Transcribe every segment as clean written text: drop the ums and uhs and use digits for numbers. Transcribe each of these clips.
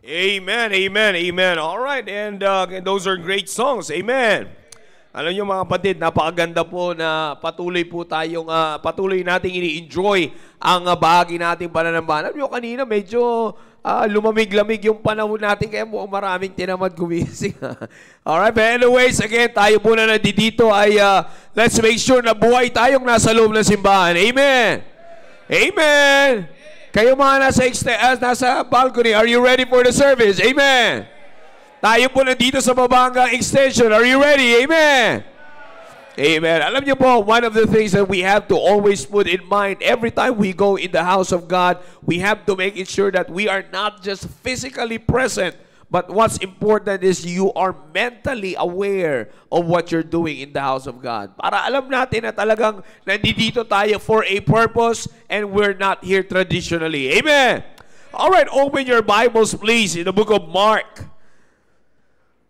Amen, amen, amen. All right, and those are great songs. Amen. Alam niyo mga kapatid, napakaganda po na patuloy nating ini-enjoy ang bahagi nating pananambahan. Alam niyo kanina medyo lumamig-lamig yung panahon natin kaya mukhang maraming tinamad gumising. Alright, but anyways, again, tayo po na nandito ay let's make sure na buhay tayong nasa loob ng simbahan. Amen! Amen! Kayo mga nasa balcony, are you ready for the service? Amen! Tayo po nandito sa Babanggang Extension. Are you ready? Amen! Amen. Alam niyo po, one of the things that we have to always put in mind every time we go in the house of God, we have to make it sure that we are not just physically present, but what's important is you are mentally aware of what you're doing in the house of God. Para alam natin na talagang nandito tayo for a purpose and we're not here traditionally. Amen. All right, open your Bibles please in the book of Mark.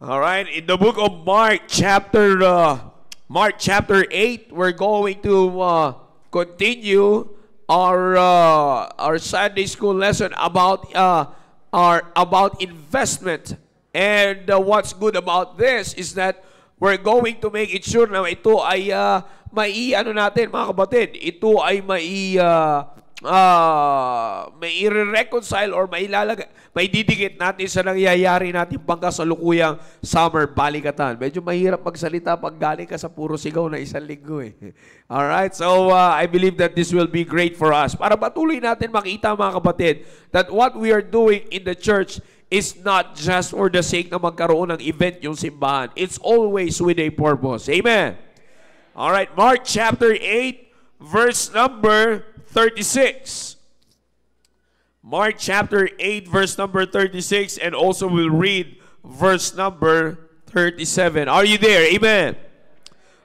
All right, in the book of Mark chapter 8, we're going to continue our Sunday school lesson about investment. And what's good about this is that we're going to make it sure na ito ay natin mga kapatid, ito ay may i-reconcile or may didikit natin sa nangyayari natin pangkasalukuyang summer balikatan. Medyo mahirap magsalita pag galing ka sa puro sigaw na isang linggo eh. Alright, so I believe that this will be great for us. Para patuloy natin makita mga kapatid that what we are doing in the church is not just for the sake na magkaroon ng event yung simbahan. It's always with a purpose. Amen. Alright, Mark chapter 8 verse number 36. Mark chapter 8 verse number 36, and also we'll read verse number 37. Are you there? Amen.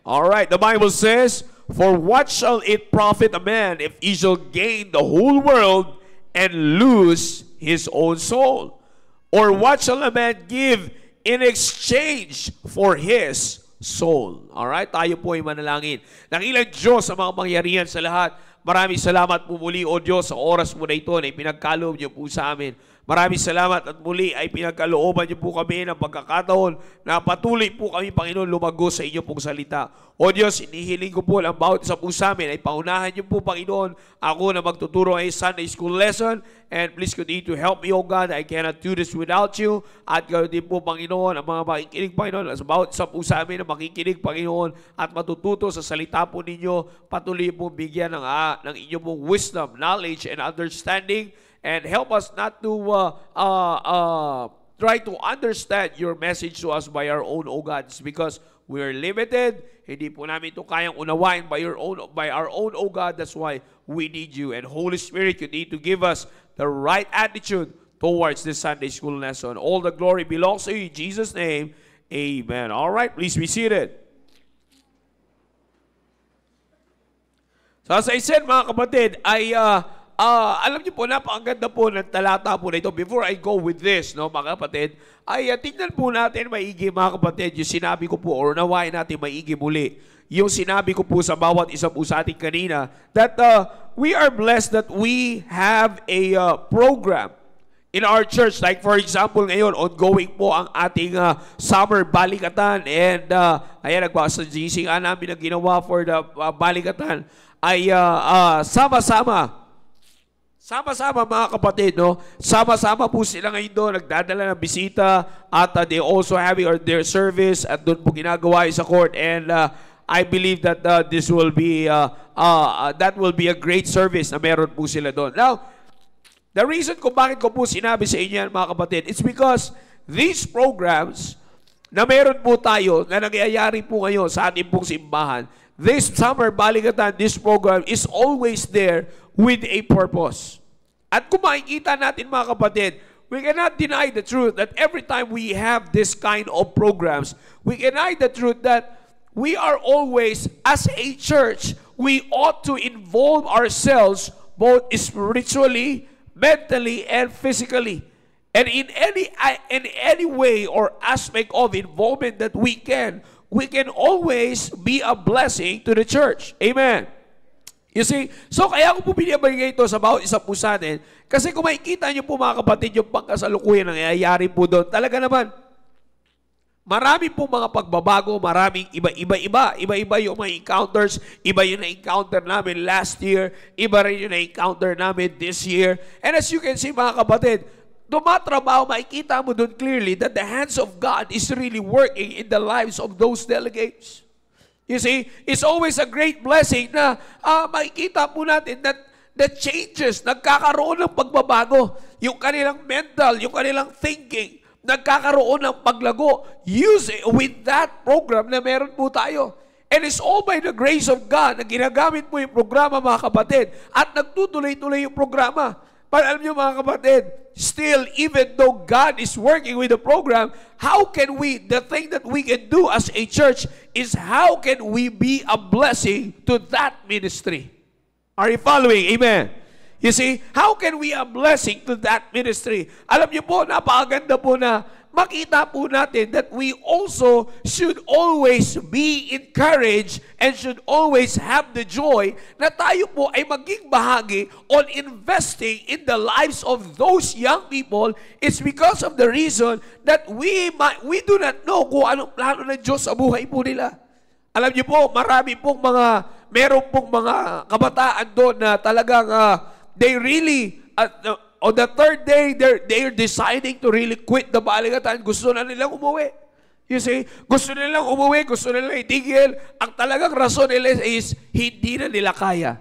All right, the Bible says, "For what shall it profit a man if he shall gain the whole world and lose his own soul? Or what shall a man give in exchange for his soul?" All right, tayo po ay manalangin. Dakilang Diyos sa mga pangyarihan sa lahat, maraming salamat po muli, O Diyos, sa oras mo na ito na ipinagkaloob niyo po sa amin. Maraming salamat at muli ay pinagkalooban niyo po kami ng pagkakataon na patuloy po kami, Panginoon, lumago sa inyo pong salita. O Diyos, inihiling ko po ang bawat isa po sa amin ay paunahan niyo po, Panginoon, ako na magtuturo ay Sunday school lesson. And please continue to help me, O God. I cannot do this without you. At ganoon din po, Panginoon, ang mga makikinig, Panginoon, sa bawat isa po sa amin na makikinig, Panginoon, at matututo sa salita po ninyo, patuloy po bigyan ng inyong pong wisdom, knowledge, and understanding. And help us not to try to understand your message to us by our own, O God, because we are limited. Hindi po namin ito kayang unawain by our own, O God. That's why we need you. And Holy Spirit, you need to give us the right attitude towards this Sunday school lesson. All the glory belongs to you. In Jesus' name, amen. All right, please be seated. So as I said, mga kapatid, alam niyo po, napakaganda po ng talata po na ito. Before I go with this, no, mga kapatid, tingnan po natin maigi, mga kapatid, yung sinabi ko po, or nawain natin maigi muli, yung sinabi ko po sa bawat isa po sa ating kanina, that we are blessed that we have a program in our church. Like for example, ngayon, ongoing po ang ating summer balikatan. And ayan, sa GC nga namin na ginawa for the balikatan, ay sama-sama mga kapatid, no? Sama-sama po sila ngayon doon, nagdadala ng bisita at they also having their service at doon po ginagawa sa court. And I believe that this will be that will be a great service na meron po sila doon. Now, the reason kung bakit ko po sinabi sa inyo yan, mga kapatid, it's because these programs na meron po tayo na nangyayari po ngayon sa ating pong simbahan, this summer balikatan, this program is always there with a purpose. At kung makikita natin, mga kapatid, we cannot deny the truth that every time we have this kind of programs, we deny the truth that we are always, as a church, we ought to involve ourselves both spiritually, mentally, and physically. And in any way or aspect of involvement that we can always be a blessing to the church. Amen. You see? So kaya ko po binibigay ito sa bawat isa po sa atin. Kasi kung makikita niyo po mga kapatid yung pangkasalukuyan na nangyayari po doon, talaga naman, marami po mga pagbabago, maraming iba-iba yung mga encounters, iba yung na-encounter namin last year, iba rin yung na-encounter namin this year. And as you can see mga kapatid, tumatrabaho, makikita mo doon clearly that the hands of God is really working in the lives of those delegates. You see, it's always a great blessing na makikita po natin that the changes, nagkakaroon ng pagbabago. Yung kanilang mental, yung kanilang thinking, nagkakaroon ng paglago. Use it with that program na meron po tayo. And it's all by the grace of God na ginagamit mo yung programa mga kapatid at nagtutuloy-tuloy yung programa. But alam niyo mga kapatid, still, even though God is working with the program, how can we, the thing that we can do as a church is how can we be a blessing to that ministry? Are you following? Amen. You see, how can we a blessing to that ministry? Alam niyo po, napakaganda po na makita po natin that we also should always be encouraged and should always have the joy na tayo po ay maging bahagi on investing in the lives of those young people. It's because of the reason that we do not know kung anong plano ng Diyos sa buhay po nila. Alam niyo po, meron pong mga kabataan doon na talagang they really, on the third day, they're deciding to really quit the baligatan. Gusto na nilang umuwi. You see, gusto nilang umuwi, gusto nilang itigil. Ang talagang rason nila is hindi na nila kaya.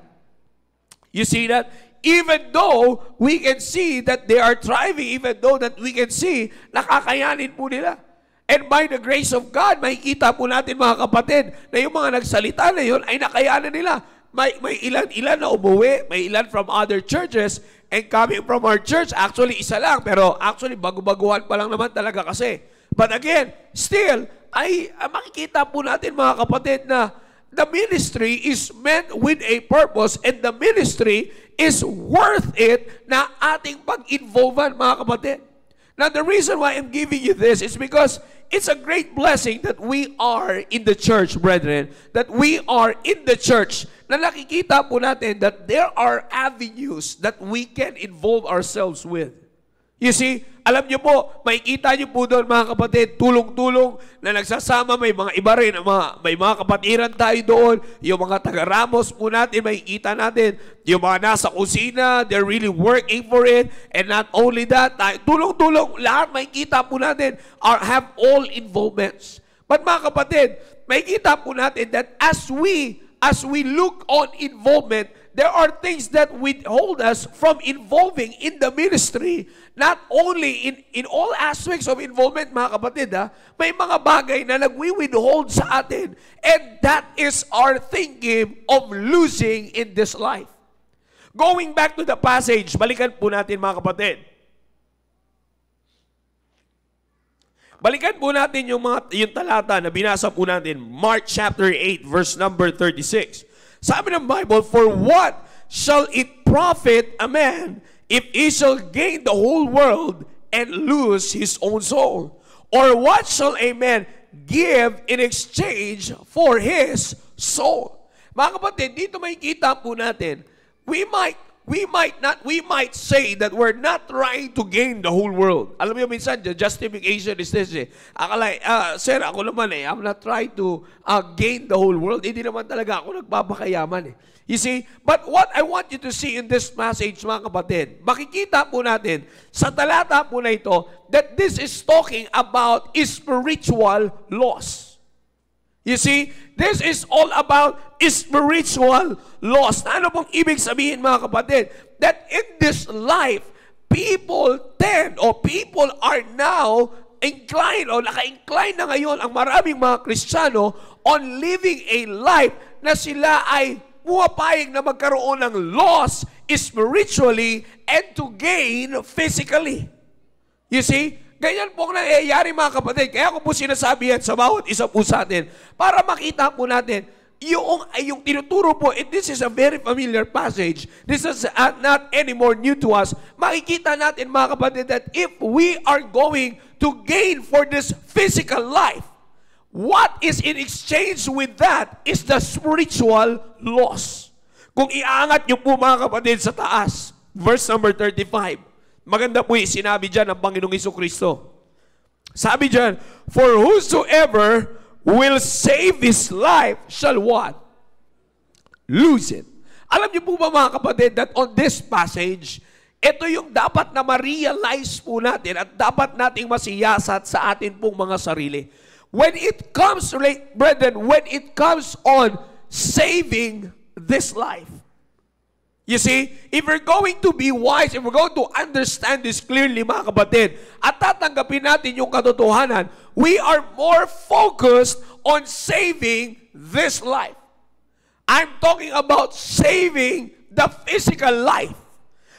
You see that? Even though we can see that they are thriving, even though that we can see nakakayanin po nila. And by the grace of God, makikita po natin mga kapatid na yung mga nagsalita na yun ay nakayanan nila. May ilan na umuwi, may ilan from other churches, and coming from our church, actually isa lang, pero actually bago-baguhan pa lang naman talaga kasi. But again, still, ay makikita po natin mga kapatid na the ministry is meant with a purpose and the ministry is worth it na ating pag-involvean mga kapatid. Now, the reason why I'm giving you this is because it's a great blessing that we are in the church, brethren, that we are in the church, na nakikita po natin that there are avenues that we can involve ourselves with. You see, alam niyo po, makikita niyo po doon mga kapatid, tulong-tulong na nagsasama, may mga iba rin, may mga kapatiran tayo doon, yung mga taga-Ramos po natin, makikita natin, yung mga nasa kusina, they're really working for it, and not only that, tulong-tulong, lahat makikita po natin, have all involvements. But mga kapatid, makikita po natin that as we look on involvement, there are things that withhold us from involving in the ministry, not only in all aspects of involvement, mga kapatid, may mga bagay na nagwi-withhold sa atin, and that is our thinking of losing in this life. Going back to the passage, balikan po natin mga kapatid. Balikan po natin yung talata na binasa po natin, Mark chapter 8, verse number 36. Sabi ng Bible, "For what shall it profit a man if he shall gain the whole world and lose his own soul? Or what shall a man give in exchange for his soul?" Mga kapatid, dito makikita po natin, we might say that we're not trying to gain the whole world. Alam mo minsan, the justification is this akala, sir, ako naman I'm not trying to gain the whole world. Hindi naman talaga ako nagpapakayaman You see, but what I want you to see in this passage, mga kapatid, makikita po natin sa talata po na ito that this is talking about spiritual loss. You see, this is all about spiritual loss. Ano pong ibig sabihin mga kapatid? That in this life, people are now inclined o naka-incline na ngayon ang maraming mga Kristiyano on living a life na sila ay pumapayag na magkaroon ng loss spiritually and to gain physically. You see? Ganyan po ang nangyayari mga kapatid. Kaya ko po sinasabi yan sa bawat isa po sa atin para makita po natin yung tinuturo po, this is a very familiar passage. This is not anymore new to us. Makikita natin mga kapatid that if we are going to gain for this physical life, what is in exchange with that is the spiritual loss. Kung iaangat niyo po mga kapatid sa taas, verse number 35, maganda po yung sinabi dyan ng Panginoong Jesucristo. Sabi dyan, for whosoever will save his life shall what? Lose it. Alam niyo po ba mga kapatid that on this passage, ito yung dapat na ma-realize po natin at dapat nating masiyasat sa atin pong mga sarili. When it comes, brethren, when it comes on saving this life. You see, if we're going to be wise, if we're going to understand this clearly, mga kapatid, at tatanggapin natin yung katotohanan, we are more focused on saving this life. I'm talking about saving the physical life.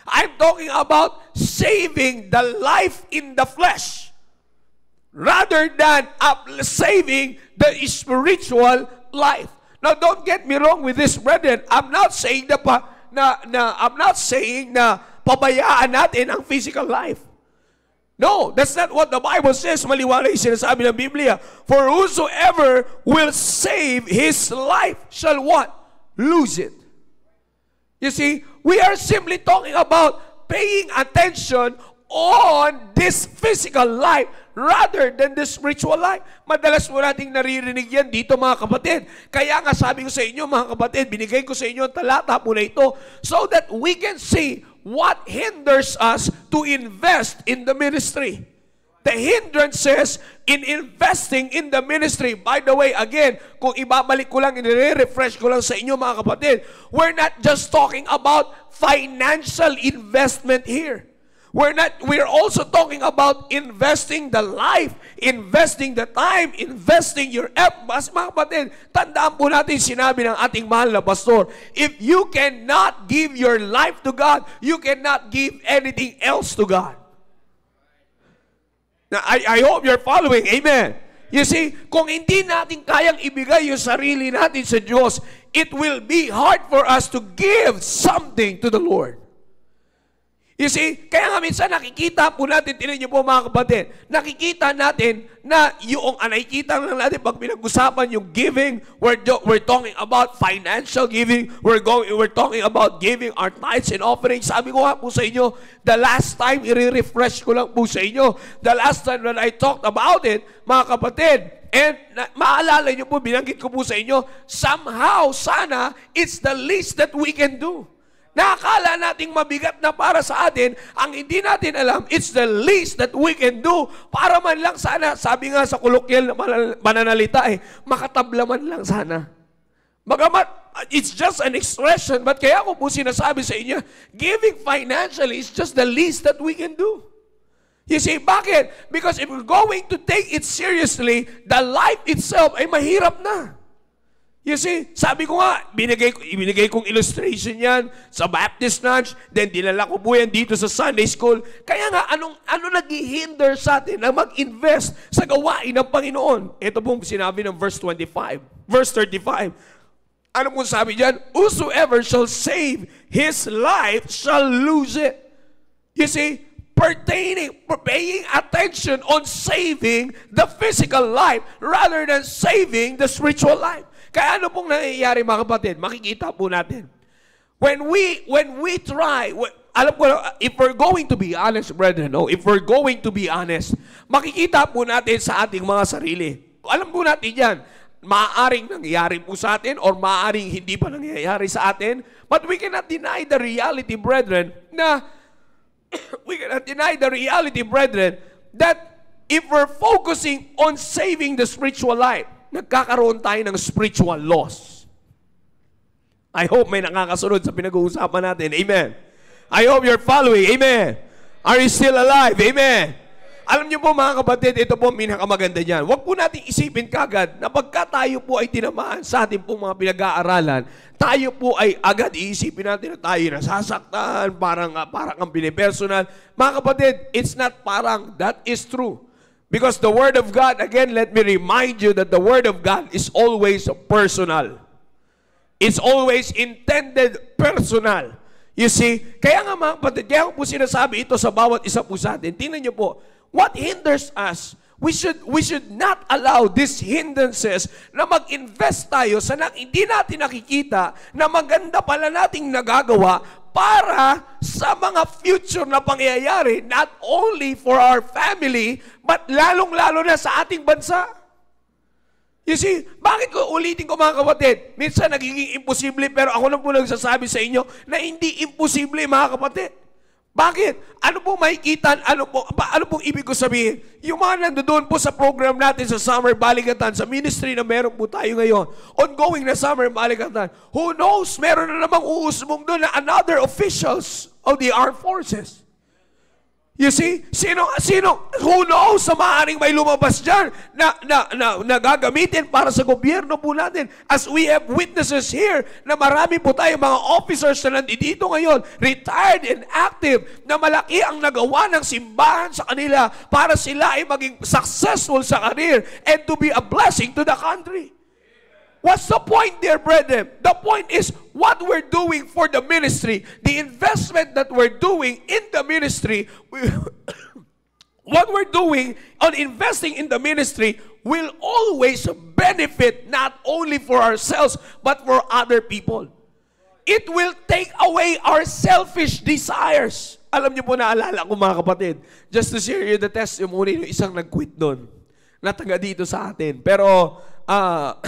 I'm talking about saving the life in the flesh rather than saving the spiritual life. Now, don't get me wrong with this, brethren. I'm not saying na pabayaan natin ang physical life. No, that's not what the Bible says. Maliwanag yung sinasabi ng Biblia. For whosoever will save his life shall what? Lose it. You see, we are simply talking about paying attention on this physical life rather than the spiritual life. Madalas mo nating naririnig yan dito mga kapatid. Kaya nga sabi ko sa inyo mga kapatid, binigay ko sa inyo ang talata po na ito so that we can see what hinders us to invest in the ministry. The hindrances in investing in the ministry. By the way, again, kung ibabalik ko lang, i-refresh ko lang sa inyo mga kapatid, we're not just talking about financial investment here. We're also talking about investing the life, investing the time, investing your effort. Mga kapatid, tandaan po natin sinabi ng ating mahal na pastor, if you cannot give your life to God, you cannot give anything else to God. Now, I hope you're following. Amen. You see, kung hindi natin kayang ibigay yung sarili natin sa Diyos, it will be hard for us to give something to the Lord. You see, kaya nga minsan nakikita po natin, tinan niyo po mga kapatid, nakikita natin na yung nakikita lang natin pag pinag-usapan yung giving, we're talking about financial giving, we're talking about giving our tithes and offerings. Sabi ko nga po sa inyo, the last time, i-refresh ko lang po sa inyo, the last time when I talked about it, mga kapatid, and maalala niyo po, binanggit ko po sa inyo, somehow, sana, it's the least that we can do. Nakakala nating mabigat na para sa atin, ang hindi natin alam, it's the least that we can do para man lang sana, sabi nga sa kolokyal na mananalita makatabla man lang sana. Magamat, it's just an expression, but kaya ko po sinasabi sa inyo, giving financially is just the least that we can do. You see, bakit? Because if we're going to take it seriously, the life itself ay mahirap na. You see, sabi ko nga, ibinigay kong illustration yan sa Baptist Church, then dinala ko po yan dito sa Sunday School. Kaya nga, ano nag-hinder sa atin na mag-invest sa gawain ng Panginoon? Ito pong sinabi ng verse 25. Verse 35. Ano pong sabi dyan? Whosoever shall save his life shall lose it. You see, paying attention on saving the physical life rather than saving the spiritual life. Kaya ano pong nangyayari mga kapatid? Makikita po natin. When we try, alam ko, if we're going to be honest, brethren, if we're going to be honest, makikita po natin sa ating mga sarili. Alam po natin yan, maaaring nangyayari po sa atin or maaaring hindi pa nangyayari sa atin. But we cannot deny the reality, brethren, that if we're focusing on saving the spiritual life, nagkakaroon tayo ng spiritual loss. I hope may nakakasunod sa pinag-uusapan natin. Amen. I hope you're following. Amen. Are you still alive? Amen. Alam niyo po mga kapatid, ito po ang pinakamaganda niyan. Huwag po natin isipin kagad na pagka tayo po ay tinamaan sa ating pong mga pinag-aaralan, tayo po ay agad iisipin natin na tayo nasasaktan, parang ang pinipersonal. Mga kapatid, it's not parang, that is true. Because the Word of God, again, let me remind you that the Word of God is always personal. It's always intended personal. You see, kaya nga mga kapatid, kaya ko po sinasabi ito sa bawat isa po sa atin. Tingnan niyo po, what hinders us We should not allow these hindrances na mag-invest tayo sa hindi natin nakikita na maganda pala nating nagagawa para sa mga future na pangyayari, not only for our family, but lalong-lalo na sa ating bansa. You see, bakit ulitin ko mga kapatid? Minsan nagiging imposible, pero ako na po nagsasabi sa inyo na hindi imposible mga kapatid. Bakit? Ano pong makikita? Ano pong ibig ko sabihin? Yung mga nandoon po sa program natin sa Summer Balikatan, sa ministry na meron po tayo ngayon, ongoing na Summer Balikatan, who knows, meron na namang uusbong doon na another officials of the armed forces. You see? Who knows sa maaaring may lumabas dyan na gagamitin para sa gobyerno po natin. As we have witnesses here na marami po tayo mga officers na nandito ngayon, retired and active, na malaki ang nagawa ng simbahan sa kanila para sila ay maging successful sa career and to be a blessing to the country. What's the point there, brethren? The point is what we're doing for the ministry, the investment that we're doing in the ministry, what we're doing on investing in the ministry will always benefit not only for ourselves, but for other people. It will take away our selfish desires. Alam niyo po, naalala ko mga kapatid, just to share you the testimony ng isang nag-quit doon, na taga dito sa atin. Pero,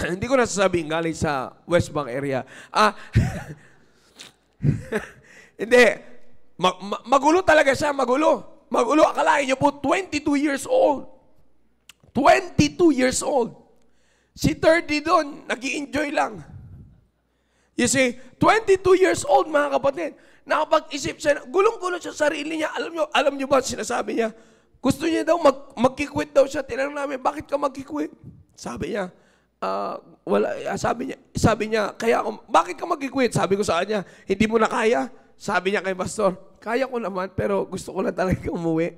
hindi ko nasasabihin galing sa West Bank area. Hindi. Magulo talaga siya, magulo. Magulo, akalain niyo po, 22 years old. 22 years old. Si 30 doon, nag-i-enjoy lang. You see, 22 years old mga kapatid. Nakapag-isip siya, gulong-gulo siya sa sarili niya. Alam niyo ba, sinasabi niya, gusto niya daw, mag-quit daw siya. Tinanong namin, bakit ka mag-quit? Sabi niya, wala, sabi niya, kaya ako, bakit ka mag-quit? Sabi ko sa kanya, hindi mo na kaya? Sabi niya kay pastor, kaya ko naman, pero gusto ko lang talaga umuwi.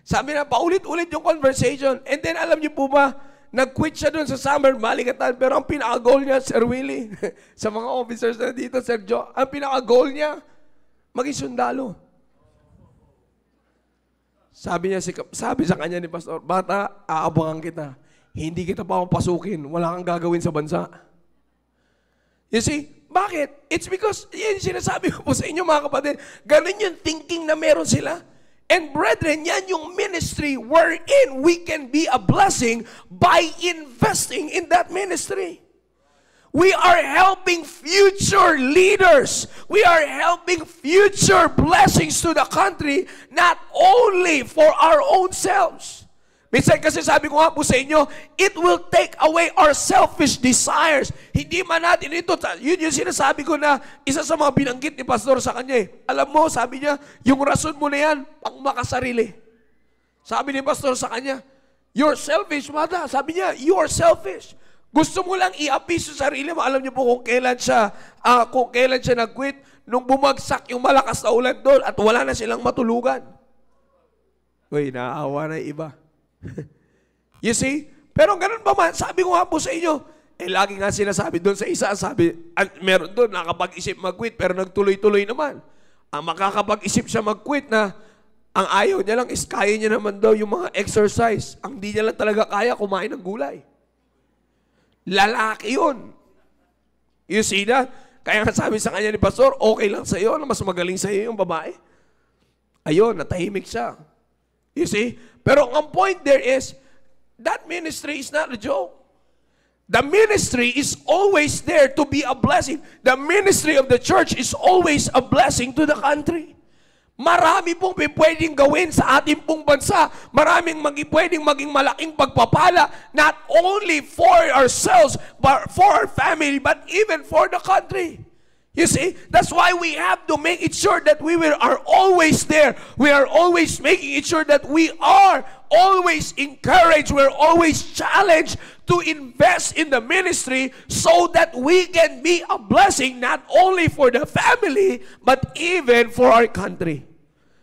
Sabi na, paulit-ulit yung conversation. And then, alam niyo po ba, nag-quit siya doon sa Summer Balikatan, pero ang pinaka-goal niya, Sir Willie, sa mga officers na dito, Sir Joe, ang pinaka-goal niya, maging sundalo. Sabi sa kanya ni pastor, bata, aabangan kita. Hindi kita pa pasukin. Wala kang gagawin sa bansa. You see? Bakit? It's because, yan sinasabi ko po sa inyo mga kapatid, ganun yung thinking na meron sila. And brethren, yan yung ministry wherein we can be a blessing by investing in that ministry. We are helping future leaders. We are helping future blessings to the country, not only for our own selves. Minsan kasi sabi ko nga po sa inyo, it will take away our selfish desires. Hindi man natin ito, yun yung sinasabi ko na isa sa mga binanggit ni pastor sa kanya eh. Alam mo, sabi niya, yung rason mo na yan, pang makasarili. Sabi ni pastor sa kanya, you're selfish, mata. Sabi niya, you are selfish. Gusto mo lang i-appease sa sarili mo. Alam niyo po kung kailan siya nag-quit, nung bumagsak yung malakas na ulan doon at wala na silang matulugan. Uy, naawa na iba. You see? Pero ganun ba man, sabi ko nga po sa inyo, lagi nga sinasabi doon sa isa, meron doon, nakapag-isip mag-quit, pero nagtuloy-tuloy naman. Ang makakapag-isip siya mag-quit na, ang ayaw niya lang is kaya niya naman daw yung mga exercise. Ang di niya lang talaga kaya, kumain ng gulay. Lalaki yun. You see that? Kaya nga sabi sa kanya ni pastor, okay lang sa iyo, mas magaling sa iyo yung babae. Ayun, natahimik siya. You see? Pero ang point there is, that ministry is not a joke. The ministry is always there to be a blessing. The ministry of the church is always a blessing to the country. Marami pong pwedeng gawin sa ating pong bansa. Maraming pwedeng maging malaking pagpapala, not only for ourselves, but for our family, but even for the country. You see, that's why we have to make it sure that we are always there. We are always making it sure that we are always encouraged, we're always challenged to invest in the ministry so that we can be a blessing not only for the family, but even for our country.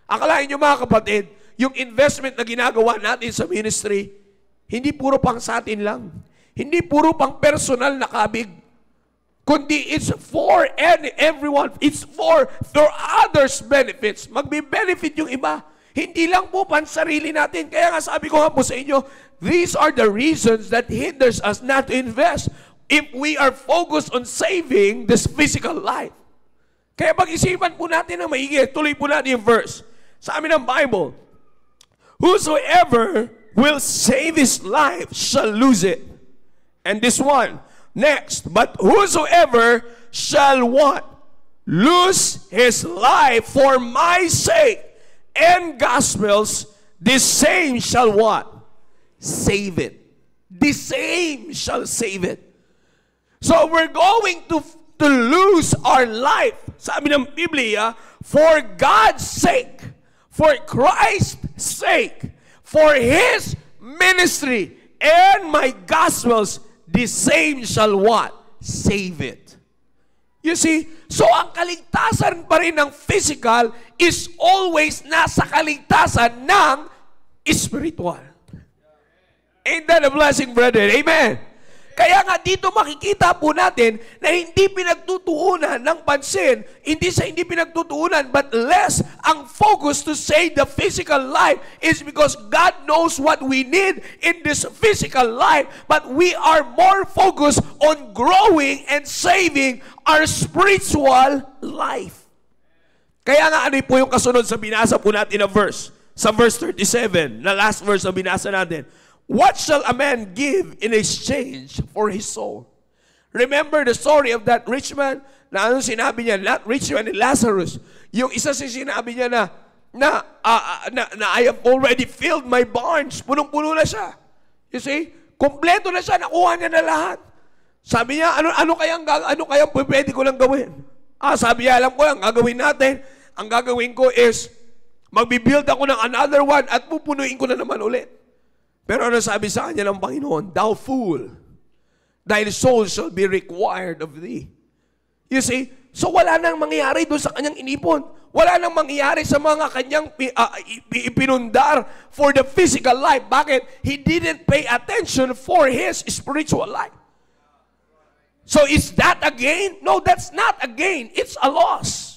Akalain nyo mga kapatid, yung investment na ginagawa natin sa ministry, hindi puro pang sa atin lang. Hindi puro pang personal na kabig. Kundi it's for everyone. It's for others' benefits. Magbe-benefit yung iba. Hindi lang po pansarili natin. Kaya nga sabi ko nga po sa inyo, these are the reasons that hinders us not to invest if we are focused on saving this physical life. Kaya pag-isipan po natin ng maigi. Tuloy po natin yung verse. Sa amin ng Bible, whosoever will save his life shall lose it. And this one, next, but whosoever shall what? Lose his life for my sake and gospels, the same shall what? Save it. The same shall save it. So we're going to lose our life, sabi ng Biblia, for God's sake, for Christ's sake, for His ministry, and my gospels, the same shall what? Save it. You see, so ang kaligtasan pa rin ng physical is always nasa kaligtasan ng spiritual. Ain't that a blessing, brother? Amen. Kaya nga dito makikita po natin na hindi pinagtutuunan ng pansin, hindi pinagtutuunan, but less ang focus to save the physical life is because God knows what we need in this physical life, but we are more focused on growing and saving our spiritual life. Kaya nga ano po yung kasunod sa binasa po natin na verse? Sa verse 37, na last verse na binasa natin. What shall a man give in exchange for his soul? Remember the story of that rich man? Na ano sinabi niya? Not rich man, Lazarus. Yung isa sinabi niya na I have already filled my barns. Punong-puno na siya. You see? Kompleto na siya. Nakuha niya na lahat. Sabi niya, ano kayang pwede ko lang gawin? Sabi niya, alam ko, ang gagawin natin, ang gagawin ko is, magbibuild ako ng another one at pupunuin ko na naman ulit. Pero ano sabi sa kanya ng Panginoon? Thou fool, thy soul shall be required of thee. You see? So wala nang mangyayari doon sa kanyang inipon. Wala nang mangyayari sa mga kanyang ipinundar for the physical life. Bakit? He didn't pay attention for his spiritual life. So is that a gain? No, that's not a gain. It's a loss.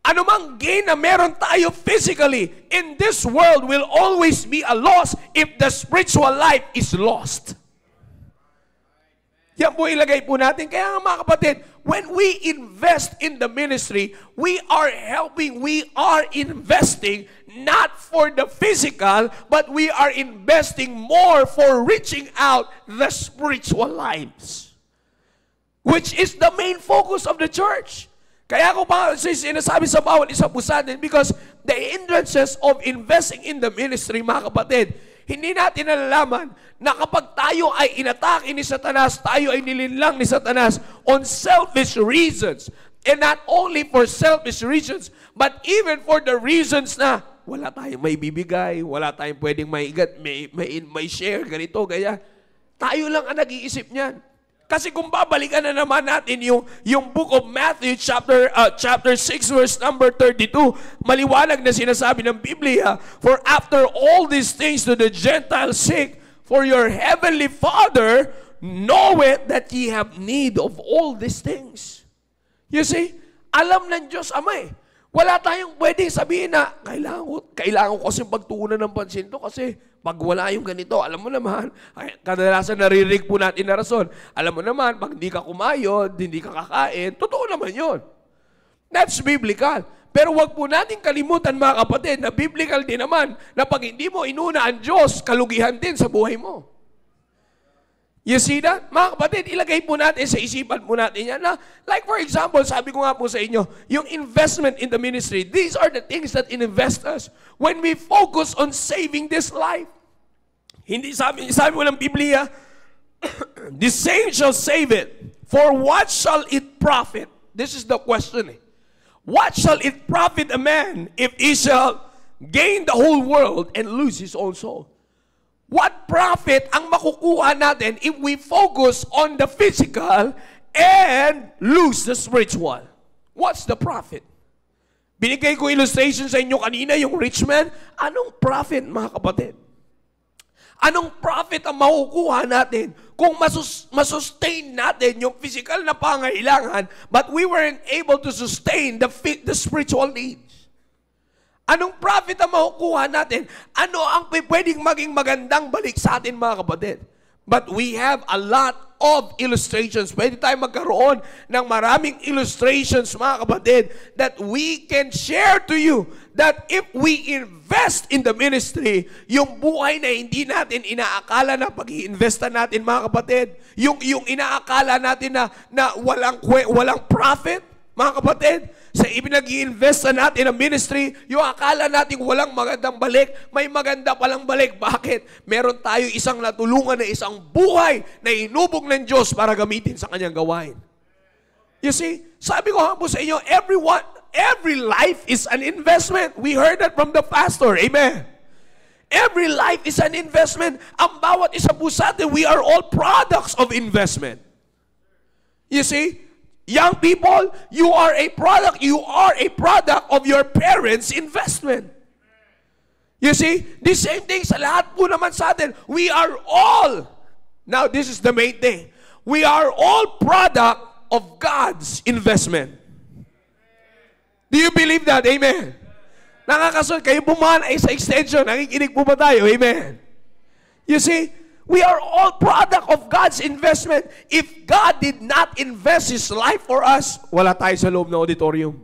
Ano mang gain na meron tayo physically in this world will always be a loss if the spiritual life is lost. Yan po ilagay po natin. Kaya nga mga kapatid, when we invest in the ministry, we are helping, we are investing not for the physical, but we are investing more for reaching out the spiritual lives, which is the main focus of the church. Kaya ako pa sinasabi sa bawat isa po sa atin, because the hindrances of investing in the ministry, mga kapatid, hindi natin nalalaman na kapag tayo ay inatake ni Satanas, tayo ay nilinlang ni Satanas on selfish reasons. And not only for selfish reasons, but even for the reasons na wala tayong may bibigay, wala tayong pwedeng may share, ganito, kaya tayo lang ang nag-iisip niyan. Kasi kung babalikan na naman natin yung book of Matthew, chapter 6, verse number 32, maliwanag na sinasabi ng Biblia, for after all these things do the Gentiles seek, for your heavenly Father knoweth that ye have need of all these things. You see, alam ng Diyos Ama eh. Wala tayong pwedeng sabihin na, kailangan ko kasing pagtuunan ng pansin to kasi pag wala yung ganito, alam mo naman, kadalasan naririnig po natin na rason, alam mo naman, pag hindi ka kumayod, hindi ka kakain, totoo naman yun. That's biblical. Pero wag po natin kalimutan mga kapatid, na biblical din naman, na pag hindi mo inuna ang Diyos, kalugihan din sa buhay mo. You see that? Mga kapatid, ilagay po natin sa isipan po natin yan na, like for example, sabi ko nga po sa inyo, yung investment in the ministry, these are the things that invest us. When we focus on saving this life, hindi sabi mo ng Biblia, the same shall save it. For what shall it profit? This is the question. What shall it profit a man if he shall gain the whole world and lose his own soul? What profit ang makukuha natin if we focus on the physical and lose the spiritual? What's the profit? Binigay ko illustration sa inyo kanina, yung rich man. Anong profit, mga kapatid? Anong profit ang makukuha natin kung masustain natin yung physical na pangailangan but we weren't able to sustain the spiritual needs? Anong profit ang makukuha natin? Ano ang pwedeng maging magandang balik sa atin, mga kapatid? But we have a lot of illustrations. Pwede tayo magkaroon ng maraming illustrations, mga kapatid, that we can share to you that if we invest in the ministry, yung buhay na hindi natin inaakala na pag-i-investan natin, mga kapatid, yung inaakala natin na walang profit, mga kapatid, sa ipinag-i-invest natin ng ministry, yung akala natin walang magandang balik, may maganda palang balik. Bakit? Meron tayo isang natulungan na isang buhay na inubog ng Diyos para gamitin sa kanyang gawain. You see, sabi ko po sa inyo, every life is an investment. We heard that from the pastor. Amen. Every life is an investment. Ang bawat isa po sa atin, we are all products of investment. You see, young people, you are a product. You are a product of your parents' investment. You see, the same thing sa lahat po naman sa atin. We are all, now this is the main thing, we are all product of God's investment. Do you believe that? Amen. Nakakasunod, kayo po man ay sa extension, nakikinig po ba tayo? Amen. You see, we are all product of God's investment. If God did not invest His life for us, wala tayo sa loob ng auditorium.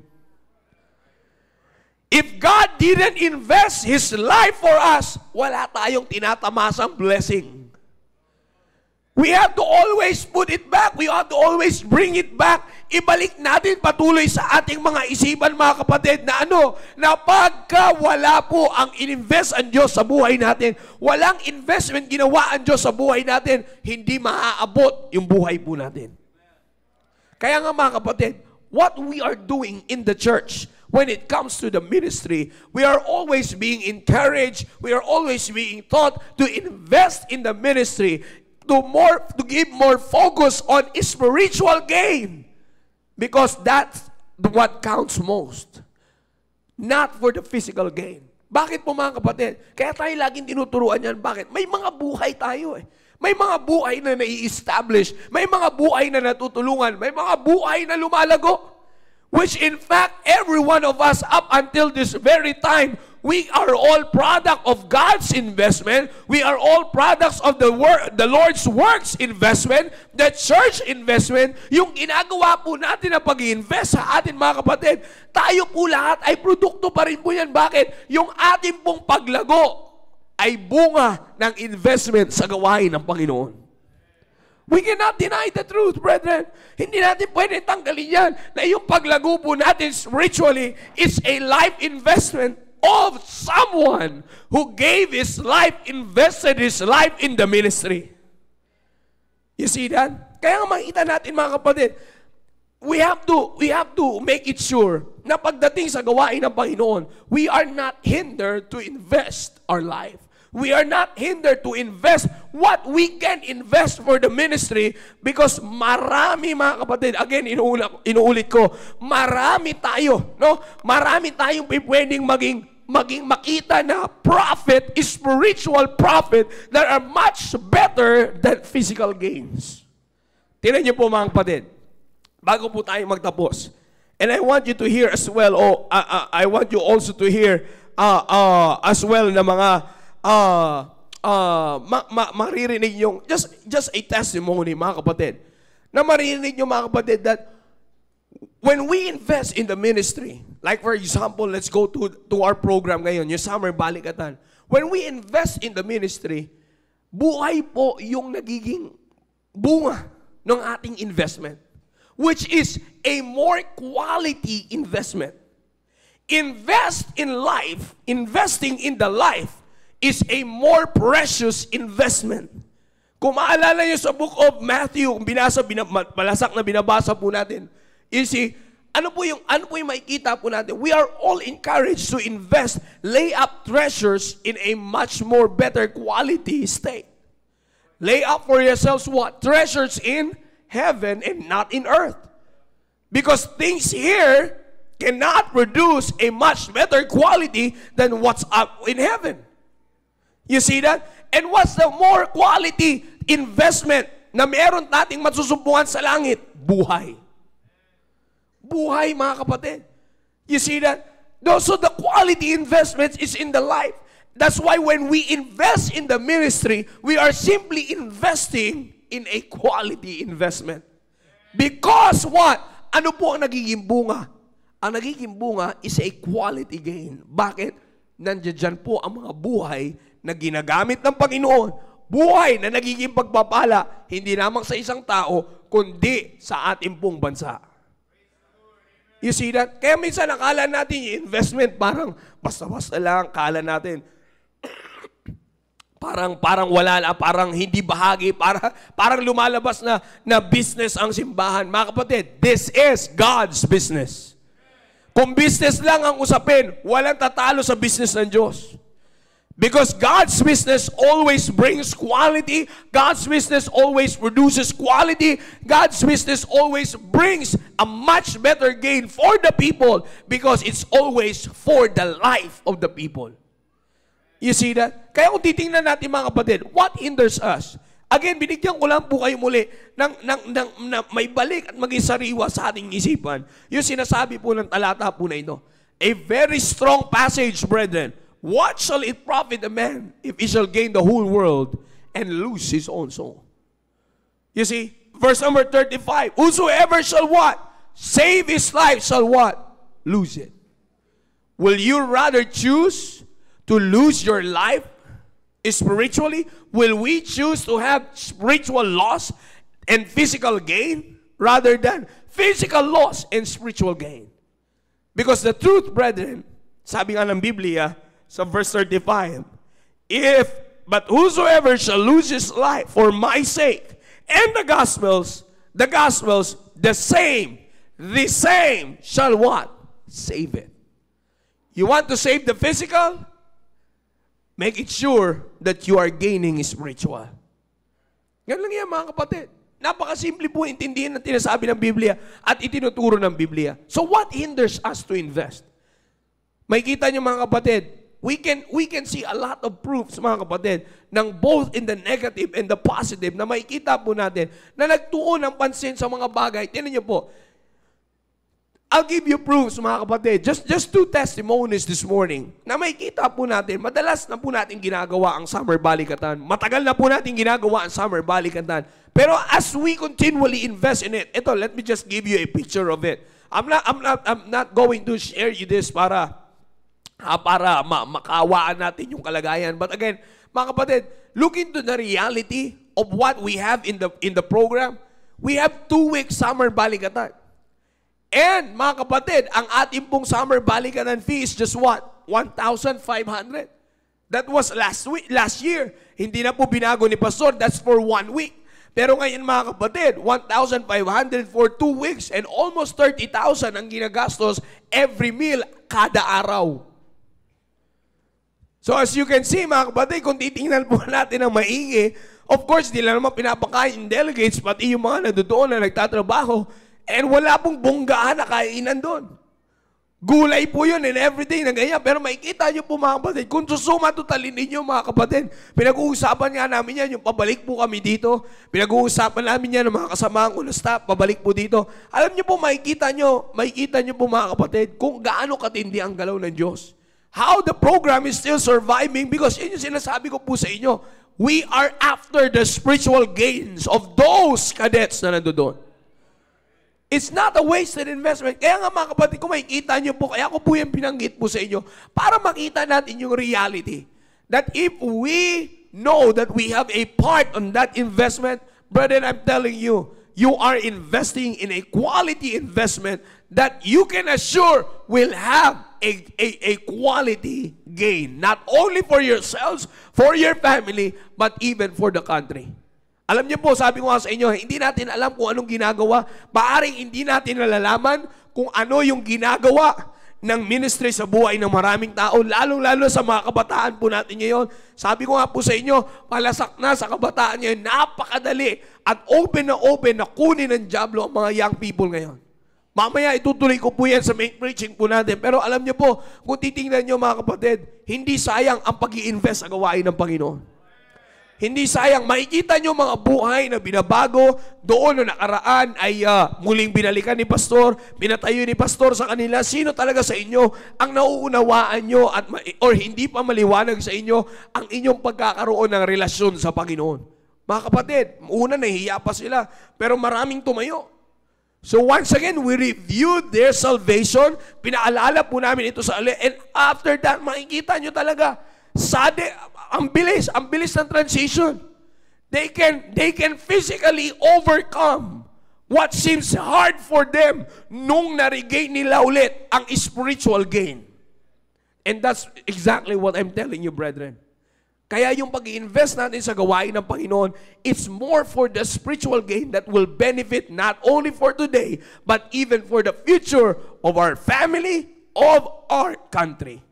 If God didn't invest His life for us, wala tayong tinatamasang blessing. We have to always put it back. We have to always bring it back. Ibalik natin patuloy sa ating mga isipan, mga kapatid, na na pagka wala po ang ininvest ang Diyos sa buhay natin, walang investment ginawa ang Diyos sa buhay natin, hindi maaabot yung buhay po natin. Kaya nga, mga kapatid, what we are doing in the church, when it comes to the ministry, we are always being encouraged, we are always being taught to invest in the ministry, to give more focus on spiritual gain, because that's what counts most, not for the physical gain. Bakit po, mga kapatid? Kaya tayo laging tinuturuan yan. Bakit? May mga buhay tayo eh. May mga buhay na nai-establish, may mga buhay na natutulungan, may mga buhay na lumalago, which in fact, every one of us up until this very time, we are all product of God's investment. We are all products of the Lord's works investment, the church investment. Yung ginagawa po natin na pag-i-invest sa atin, mga kapatid, tayo po lahat ay produkto pa rin po yan. Bakit? Yung ating pong paglago ay bunga ng investment sa gawain ng Panginoon. We cannot deny the truth, brethren. Hindi natin pwede tanggalin yan na yung paglago po natin spiritually is a life investment of someone who gave his life, invested his life in the ministry. You see that? Kaya nga makita natin, mga kapatid, we have to make it sure na pagdating sa gawain ng Panginoon, we are not hindered to invest our life. We are not hindered to invest what we can invest for the ministry, because marami, mga kapatid, again, inuulit ko, marami tayo, no? Marami tayong pwedeng maging makita na profit, spiritual profit, that are much better than physical gains. Tingnan niyo po, mga kapatid, bago po tayo magtapos, and I want you to hear as well, I want you also to hear as well na mga maririnig yung, just a testimony, mga kapatid, na maririnig yung, mga kapatid, that when we invest in the ministry, like for example, let's go to our program ngayon, yung Summer Balikatan. When we invest in the ministry, buhay po yung nagiging bunga ng ating investment, which is a more quality investment. Invest in life, investing in the life, is a more precious investment. Kung maalala niyo sa book of Matthew, kung malasak na binabasa po natin, you see, ano po yung makikita po natin? We are all encouraged to invest, lay up treasures in a much more better quality state. Lay up for yourselves what? Treasures in heaven and not in earth. Because things here cannot produce a much better quality than what's up in heaven. You see that? And what's the more quality investment na meron nating masusumpungan sa langit? Buhay. Buhay, mga kapatid. You see that? So the quality investment is in the life. That's why when we invest in the ministry, we are simply investing in a quality investment. Because what? Ano po ang nagiging bunga? Ang nagiging bunga is a quality gain. Bakit? Nandiyan po ang mga buhay na ginagamit ng Panginoon. Buhay na nagiging pagpapala, hindi lamang sa isang tao, kundi sa ating pong bansa. You see that? Kaya minsan nakala natin yung investment parang basta-basta lang, kala natin parang wala na, parang hindi bahagi, parang lumalabas na business ang simbahan. Mga kapatid, this is God's business. Kung business lang ang usapin, walang tatalo sa business ng Diyos. Because God's business always brings quality. God's business always produces quality. God's business always brings a much better gain for the people because it's always for the life of the people. You see that? Kaya kung titingnan natin mga kapatid, what hinders us? Again, binigyan ko lang po kayo muli ng may balik at maging sariwa sa ating isipan. Yung sinasabi po ng talata po na ito. A very strong passage, brethren. What shall it profit a man if he shall gain the whole world and lose his own soul? You see, verse number 35. Whosoever shall what? Save his life shall what? Lose it. Will you rather choose to lose your life spiritually? Will we choose to have spiritual loss and physical gain rather than physical loss and spiritual gain? Because the truth, brethren, sabi nga ng Biblia sa verse 35, but whosoever shall lose his life for my sake and the gospels, the same shall what? Save it. You want to save the physical? Make it sure that you are gaining spiritual. Yan lang yan mga kapatid. Napakasimple po intindihin ng tinasabi ng Biblia at itinuturo ng Biblia. So what hinders us to invest? May kita niyo mga kapatid, we can see a lot of proofs mga kapatid ng both in the negative and the positive na makikita po natin na nagtuon ng pansin sa mga bagay. Tingnan niyo po, I'll give you proofs, mga kapatid. Just two testimonies this morning na makikita po natin. Madalas na po natin ginagawa ang summer balikatan. Matagal na po natin ginagawa ang summer balikatan. Pero as we continually invest in it, ito, let me just give you a picture of it. I'm not going to share you this para makawaan natin yung kalagayan. But again, mga kapatid, look into the reality of what we have in the program. We have 2 weeks summer balikatan. And, mga kapatid, ang ating pong summer balikatan fee is just what? 1,500. That was last year. Hindi na po binago ni Pastor. That's for 1 week. Pero ngayon, mga kapatid, 1,500 for 2 weeks and almost 30,000 ang ginagastos every meal kada araw. So, as you can see, mga kapatid, kung titingnan po natin ang maigi, of course, di lang naman pinapakain yung delegates, pati yung mga nandoon na nagtatrabaho. And wala pong bonggaan na kainan doon. Gulay po yun and everything na ganyan. Pero makikita nyo po mga kapatid, kung susuma totalin ninyo mga kapatid, pinag-uusapan nga namin yan, yung pabalik po kami dito. Pinag-uusapan namin yan ng mga kasamahan ko na staff, pabalik po dito. Alam nyo po, makikita nyo po mga kapatid, kung gaano katindi ang galaw ng Diyos. How the program is still surviving because yun yung sinasabi ko po sa inyo. We are after the spiritual gains of those cadets na nandoon. It's not a wasted investment. Kaya nga mga kapatid, kung makikita nyo po, kaya ko po yung pinanggit po sa inyo, para makita natin yung reality. That if we know that we have a part on that investment, brother, I'm telling you, you are investing in a quality investment that you can assure will have a quality gain. Not only for yourselves, for your family, but even for the country. Alam niyo po, sabi ko nga sa inyo, hindi natin alam kung anong ginagawa. Maaring hindi natin nalalaman kung ano yung ginagawa ng ministry sa buhay ng maraming tao, lalong-lalo sa mga kabataan po natin ngayon. Sabi ko nga po sa inyo, palasak na sa kabataan ngayon, napakadali at open na kunin ng dyablo ang mga young people ngayon. Mamaya itutuloy ko po yan sa main preaching po natin. Pero alam niyo po, kung titingnan niyo mga kapatid, hindi sayang ang pag-i-invest sa gawain ng Panginoon. Hindi sayang. Makikita nyo mga buhay na binabago doon na nakaraan ay muling binalikan ni Pastor, pinatayo ni Pastor sa kanila. Sino talaga sa inyo ang nauunawaan nyo at or hindi pa maliwanag sa inyo ang inyong pagkakaroon ng relasyon sa Panginoon? Mga kapatid, una nahihiya pa sila, pero maraming tumayo. So once again, we reviewed their salvation. Pinaalala po namin ito sa and after that, makikita nyo talaga, ang bilis ng transition. They can physically overcome what seems hard for them nung na-regain nila ulit ang spiritual gain. And that's exactly what I'm telling you, brethren. Kaya yung pag-i-invest natin sa gawain ng Panginoon, it's more for the spiritual gain that will benefit not only for today, but even for the future of our family, of our country.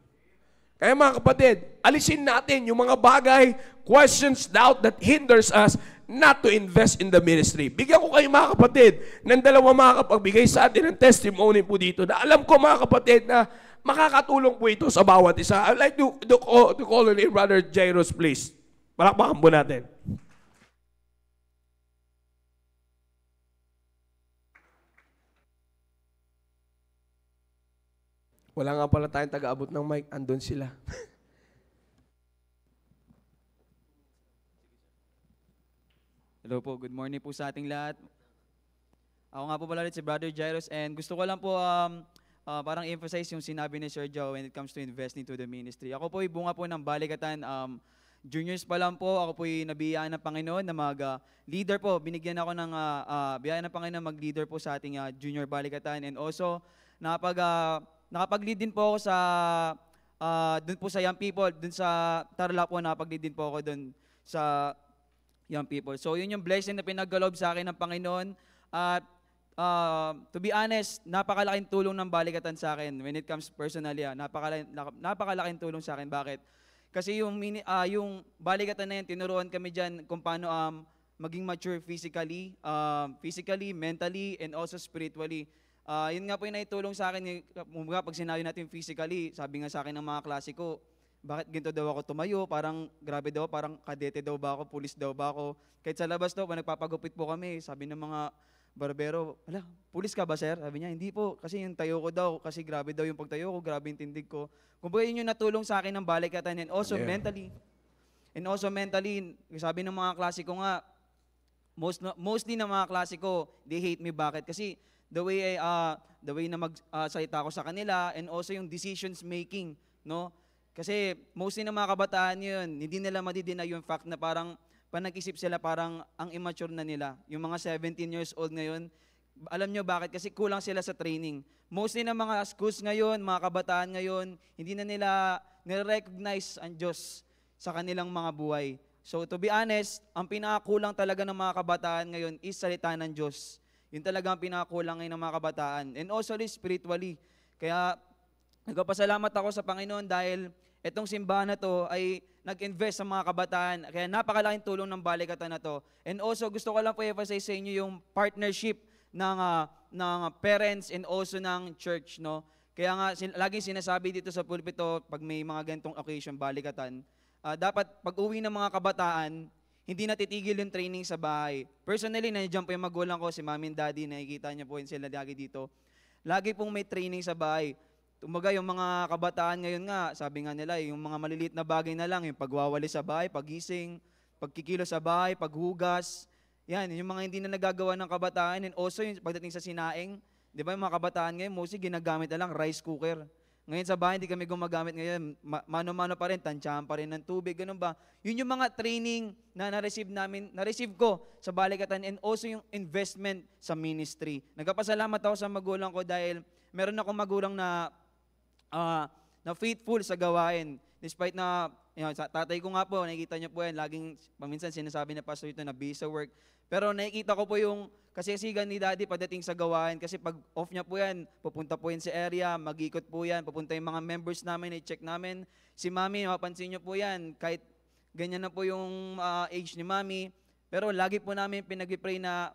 Kaya mga kapatid, alisin natin yung mga bagay, questions, doubt that hinders us not to invest in the ministry. Bigyan ko kayo mga kapatid ng dalawa makakapagbigay sa atin ng testimony po dito na alam ko mga kapatid na makakatulong po ito sa bawat isa. I'd like to call on Brother Jairus, please. Palakpakan po natin. Wala nga pala tayong taga-abot ng mic. Andun sila. Hello po, good morning po sa ating lahat. Ako nga po pala ulit si Brother Jairus and gusto ko lang po parang emphasize yung sinabi ni Sir Joe when it comes to investing to the ministry. Ako po ay bunga po ng Balikatan. Juniors pa lang po, ako po ay nabiyaan ng Panginoon na mag-leader po. Binigyan ako ng biyaan ng Panginoon mag-leader po sa ating junior Balikatan. And also, nakapag-lead din po ako sa, dun po sa Young People, dun sa Tarlac po, nakapag-lead din po ako dun sa Young People. So yun yung blessing na pinaggaloob sa akin ng Panginoon. At to be honest, napakalaking tulong ng Balikatan sa akin when it comes personally. Napakalaking tulong sa akin. Bakit? Kasi yung Balikatan na yan, tinuruan kami dyan kung paano maging mature physically, mentally, and also spiritually. Yun nga po yung naitulong sa akin. Pag sinabi natin physically, sabi nga sa akin ng mga klase ko, bakit ginto daw ako tumayo? Parang grabe daw, parang kadete daw ba ako, pulis daw ba ako? Kahit sa labas daw, pag nagpapagupit po kami, sabi ng mga barbero, ala, pulis ka ba sir? Sabi niya, hindi po, kasi yung tayo ko daw, kasi grabe daw yung pagtayo ko, grabe yung tindig ko. Kumbaga yun yung natulong sa akin ng Balikatan and also mentally. And also mentally, sabi ng mga klase ko nga, mostly ng mga klase ko, they hate me. Bakit? Kasi the way na magsalita ko sa kanila and also yung decisions making, no? Kasi mostly ng mga kabataan yun, hindi nila madidinay yung fact na parang panag-isip sila parang ang immature na nila. Yung mga 17 years old ngayon, alam nyo bakit? Kasi kulang sila sa training. Mostly ng mga schools ngayon, mga kabataan ngayon, hindi na nila nire-recognize ang Diyos sa kanilang mga buhay. So to be honest, ang pinakakulang talaga ng mga kabataan ngayon is salita ng Diyos. Yun talaga ang pinakakulang ngayon ng mga kabataan. And also spiritually. Kaya nagpapasalamat ako sa Panginoon dahil itong simbahan na to ay nag-invest sa mga kabataan. Kaya napakalaking tulong ng Balikatan na to. And also gusto ko lang po i-emphasize sa inyo yung partnership ng parents and also ng church, no? Kaya nga laging sinasabi dito sa pulpito pag may mga ganitong occasion, Balikatan, dapat pag-uwi ng mga kabataan, hindi natitigil yung training sa bahay. Personally, nandiyan po yung magulang ko, si Mami and Daddy, nakikita niyo po yun sila lagi dito. Lagi pong may training sa bahay. Kumbaga yung mga kabataan ngayon nga, sabi nga nila, yung mga maliliit na bagay na lang, yung pagwawali sa bahay, pagising, pagkikilo sa bahay, paghugas, yan, yung mga hindi na nagagawa ng kabataan. And also yung pagdating sa sinaing, di ba yung mga kabataan ngayon, mostly ginagamit na lang rice cooker. Ngayon sa bahay, hindi kami gumagamit ngayon, mano-mano pa rin, tansyahan pa rin ng tubig, ganun ba? Yun yung mga training na na-receive ko sa Balikatan and also yung investment sa ministry. Nagpapasalamat ako sa magulang ko dahil meron akong magulang na faithful sa gawain. Despite na, sa tatay ko nga po, nakikita niyo po yan, laging, paminsan sinasabi na pastor ito na busy sa work. Pero nakikita ko po yung kasisigan ni Daddy pagdating sa gawain. Kasi pag off niya po yan, pupunta po yan sa area, mag-ikot po yan, pupunta yung mga members namin, i-check namin. Si Mami, mapansin niyo po yan, kahit ganyan na po yung age ni Mami. Pero lagi po namin pinag-pray na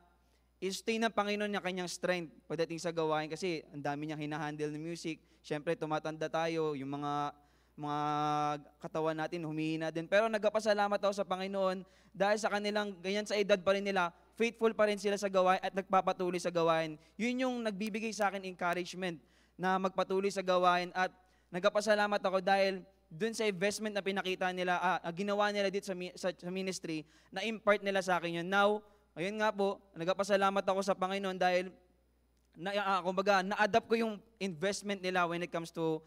i-stay ng Panginoon niya kanyang strength pagdating sa gawain kasi ang dami niyang hinahandle ng music. Siyempre, tumatanda tayo, yung mga mga katawan natin humihina din. Pero nagpapasalamat ako sa Panginoon dahil sa kanilang ganyan sa edad pa rin nila, faithful pa rin sila sa gawain at nagpapatuloy sa gawain. Yun yung nagbibigay sa akin encouragement na magpatuloy sa gawain at nagpapasalamat ako dahil dun sa investment na pinakita nila, ginawa nila dito sa ministry, na impart nila sa akin yun. Now, ayun nga po, nagpapasalamat ako sa Panginoon dahil kumbaga, na-adapt ko yung investment nila when it comes to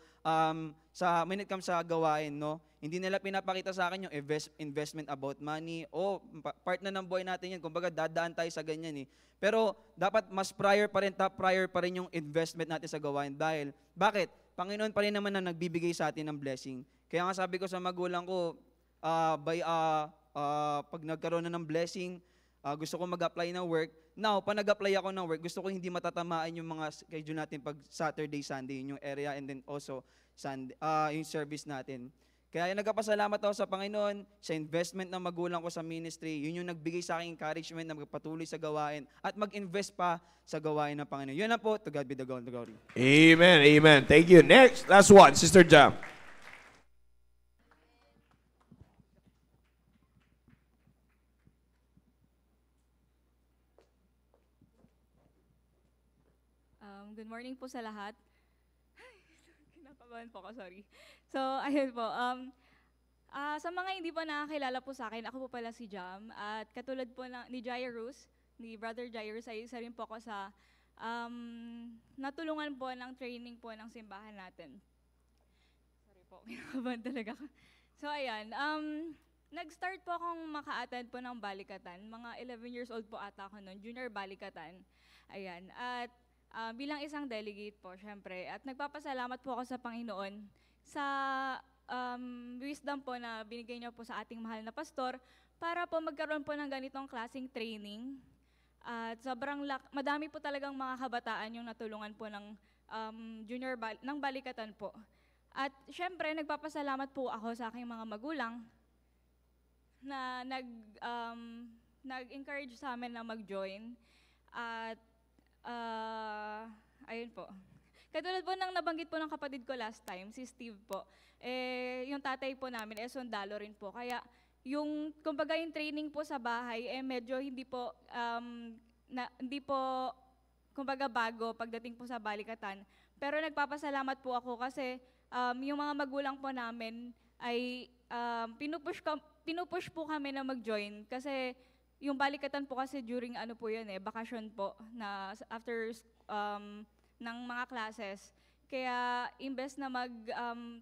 sa gawain, no? Hindi nila pinapakita sa akin yung investment about money o part na ng buhay natin yan. Kumbaga, dadaan tayo sa ganyan eh. Pero dapat mas top prior pa rin yung investment natin sa gawain. Dahil, bakit? Panginoon pa rin naman na nagbibigay sa atin ng blessing. Kaya nga sabi ko sa magulang ko, pag nagkaroon na ng blessing, gusto ko mag-apply ng work. Now, pag nag-apply ako ng work, gusto ko hindi matatamaan yung mga schedule natin pag Saturday, Sunday, yung area, and then also Sunday, yung service natin. Kaya nagpapasalamat ako sa Panginoon, sa investment ng magulang ko sa ministry. Yun yung nagbigay sa akin encouragement na magpatuloy sa gawain at mag-invest pa sa gawain ng Panginoon. Yun na po, to God be the glory. Amen, amen. Thank you. Next, last one, Sister Jam. Good morning po sa lahat. Kinakabahan po ako, sorry. So, ayun po. Sa mga hindi pa nakakilala po sa akin, ako po pala si Jam. At katulad po ni Jairus, ni Brother Jairus, ay isa rin po ako sa natulungan po ng training po ng simbahan natin. Sorry po, kinakabahan talaga ako. So, ayan. Nag-start po akong maka-attend po ng balikatan. Mga 11 years old po ata ako noon, junior balikatan. Ayan. At bilang isang delegate po, syempre. At nagpapasalamat po ako sa Panginoon sa wisdom po na binigay niyo po sa ating mahal na pastor para po magkaroon po ng ganitong klaseng training. At madami po talagang mga kabataan yung natulungan po ng ng balikatan po. At syempre, nagpapasalamat po ako sa aking mga magulang na nag-encourage sa amin na mag-join. At ayun po. Katulad po ng nabanggit po ng kapatid ko last time, si Steve po, yung tatay po namin, sundalo rin po. Kaya kumbaga yung training po sa bahay, medyo hindi po, kumbaga bago pagdating po sa balikatan. Pero nagpapasalamat po ako kasi yung mga magulang po namin ay pinupush po kami na mag-join kasi yung balikatan po kasi during bakasyon po na after ng mga classes. Kaya imbes na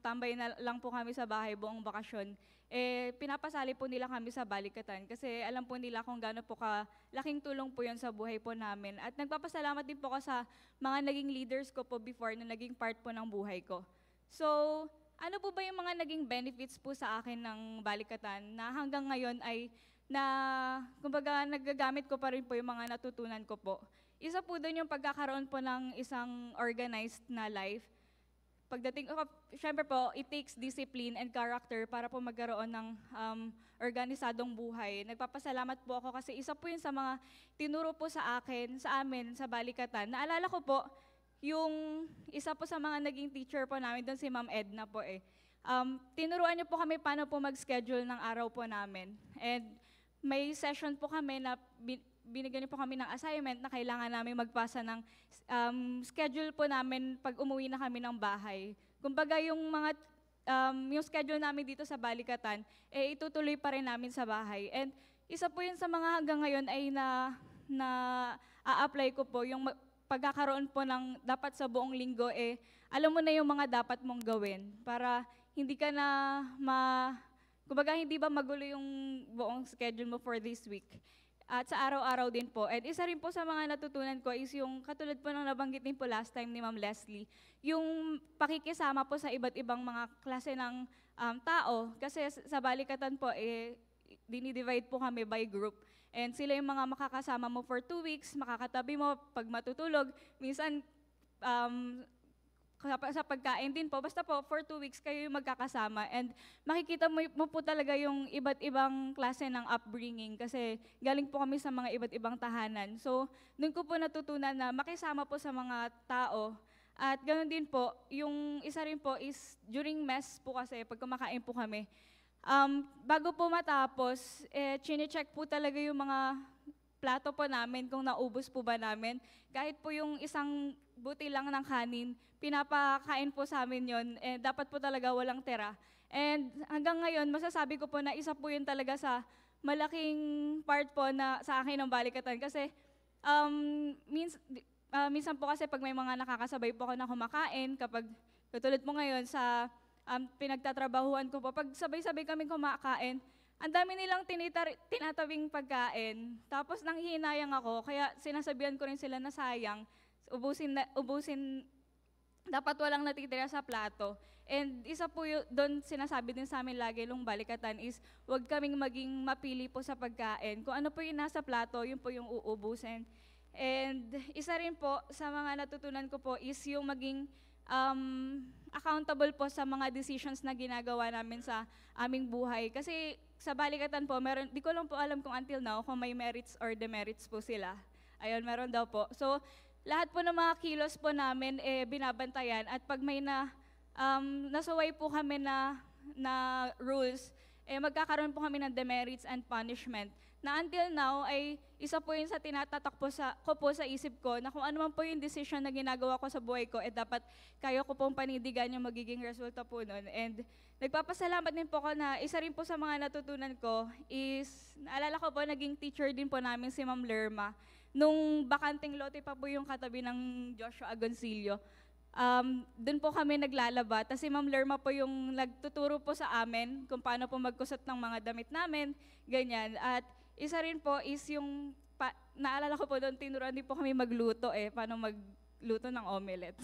tambay na lang po kami sa bahay buong bakasyon, pinapasali po nila kami sa balikatan kasi alam po nila kung gaano po laking tulong po yun sa buhay po namin. At nagpapasalamat din po ako sa mga naging leaders ko po before na naging part po ng buhay ko. So, ano po ba yung mga naging benefits po sa akin ng balikatan na hanggang ngayon ay kumbaga nagagamit ko pa rin po yung mga natutunan ko po. Isa po doon yung pagkakaroon po ng isang organized na life. Syempre po, it takes discipline and character para po magkaroon ng organisadong buhay. Nagpapasalamat po ako kasi isa po yun sa mga tinuro po sa amin, sa balikatan. Naalala ko po, yung isa po sa mga naging teacher po namin doon, si Ma'am Edna po tinuruan niyo po kami paano po mag-schedule ng araw po namin. And may session po kami na binigyan niyo po kami ng assignment na kailangan namin magpasa ng schedule po namin pag umuwi na kami ng bahay. Kumbaga yung yung schedule namin dito sa balikatan, itutuloy pa rin namin sa bahay. And isa po yun sa mga hanggang ngayon ay a-apply ko po, yung pagkakaroon po ng dapat sa buong linggo, alam mo na yung mga dapat mong gawin para hindi ka na kumbaga, hindi ba magulo yung buong schedule mo for this week? At sa araw-araw din po. And isa rin po sa mga natutunan ko is yung katulad po ng nabanggit din po last time ni Ma'am Leslie, yung pakikisama po sa iba't ibang mga klase ng tao. Kasi sa balikatan po, dinidivide po kami by group. And sila yung mga makakasama mo for 2 weeks, makakatabi mo pag matutulog. Minsan, sa pagkain din po, basta po for 2 weeks kayo yung magkakasama and makikita mo po talaga yung iba't ibang klase ng upbringing kasi galing po kami sa mga iba't ibang tahanan. So, doon ko po natutunan na makisama po sa mga tao At ganoon din po, yung isa rin po is during mess po kasi, pag kumakain po kami, bago po matapos, chine-check po talaga yung mga plato po namin kung naubos po ba namin. Kahit po yung isang buti lang ng kanin, pinapakain po sa amin yon, dapat po talaga walang tira. And hanggang ngayon, masasabi ko po na isa po yun talaga sa malaking part po na sa akin ng balikatan. Kasi minsan po kasi pag may mga nakakasabay po ako na kumakain, kapag katulad mo ngayon sa pinagtatrabahuan ko po, pag sabay-sabay kaming kumakain, ang dami nilang tinatabing pagkain. Tapos nanghihinayang ako, kaya sinasabihan ko rin sila na sayang, ubusin, dapat walang natitira sa plato. And isa po doon sinasabi din sa amin lagi nung balikatan is huwag kaming maging mapili po sa pagkain. Kung ano po yung nasa plato, yun po yung uubusin. And isa rin po sa mga natutunan ko po is yung maging accountable po sa mga decisions na ginagawa namin sa aming buhay. Kasi sa balikatan po, di ko lang po alam kung until now kung may merits or demerits po sila. Ayun, meron daw po. So, lahat po ng mga kilos po namin binabantayan at pag may nasaway po kami na rules, magkakaroon po kami ng demerits and punishment. Na until now ay isa po yun sa tinatatak ko po sa isip ko na kung ano man po yung decision na ginagawa ko sa buhay ko, dapat kaya ko pong panindigan yung magiging resulta po nun. And nagpapasalamat din po ko na isa rin po sa mga natutunan ko is, naalala ko po, naging teacher din po namin si Ma'am Lerma. Nung bakanting lote pa po yung katabi ng Joshua Agoncillo, doon po kami naglalaba. Tapos si Ma'am Lerma po yung nagtuturo po sa amin kung paano po magkusot ng mga damit namin, ganyan. At isa rin po is yung, naalala ko po doon, tinuruan din po kami magluto paano magluto ng omelette.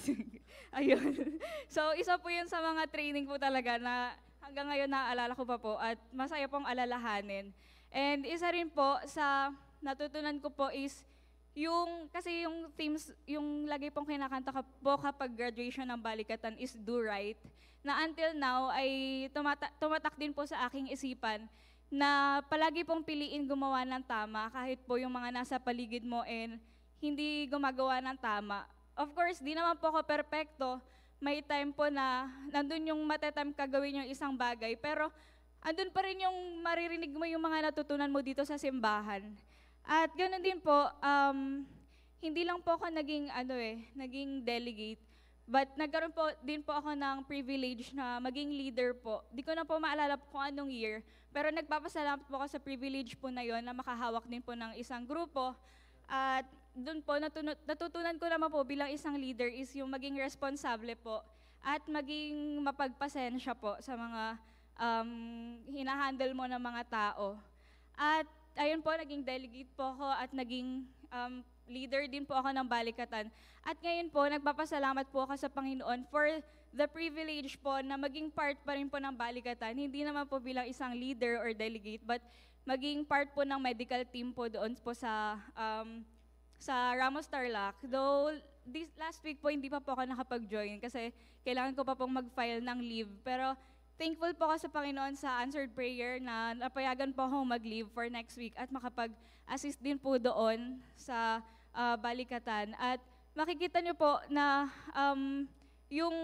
Ayun. So isa po yun sa mga training po talaga na hanggang ngayon naaalala ko pa po at masaya pong alalahanin. And isa rin po sa natutunan ko po is kasi yung themes, yung lagi pong kinakanta po kapag graduation ng balikatan is do right, na until now ay tumatak din po sa aking isipan na palagi pong piliin gumawa ng tama kahit po yung mga nasa paligid mo hindi gumagawa ng tama. Of course, di naman po ako perpekto. May time po na nandun yung matetime kagawin yung isang bagay, pero andun pa rin yung maririnig mo yung mga natutunan mo dito sa simbahan. At ganoon din po, hindi lang po ako naging delegate, but nagkaroon po din po ako ng privilege na maging leader po. Di ko na po maalala kung anong year, pero nagpapasalamat po ako sa privilege po na yon na makahawak din po ng isang grupo. At doon po, natutunan ko naman po bilang isang leader is yung maging responsable po at maging mapagpasensya po sa mga hinahandle mo ng mga tao. At ayun po, naging delegate po ako at naging leader din po ako ng balikatan. At ngayon po, nagpapasalamat po ako sa Panginoon for the privilege po na maging part pa rin po ng balikatan. Hindi naman po bilang isang leader or delegate, but maging part po ng medical team po doon po sa Ramos Tarlac. Though, this last week po, hindi pa po ako nakapag-join kasi kailangan ko pa pong mag-file ng leave. Pero thankful po ako sa Panginoon sa answered prayer na napayagan po akong mag-leave for next week at makapag-assist din po doon sa balikatan. At makikita nyo po na yung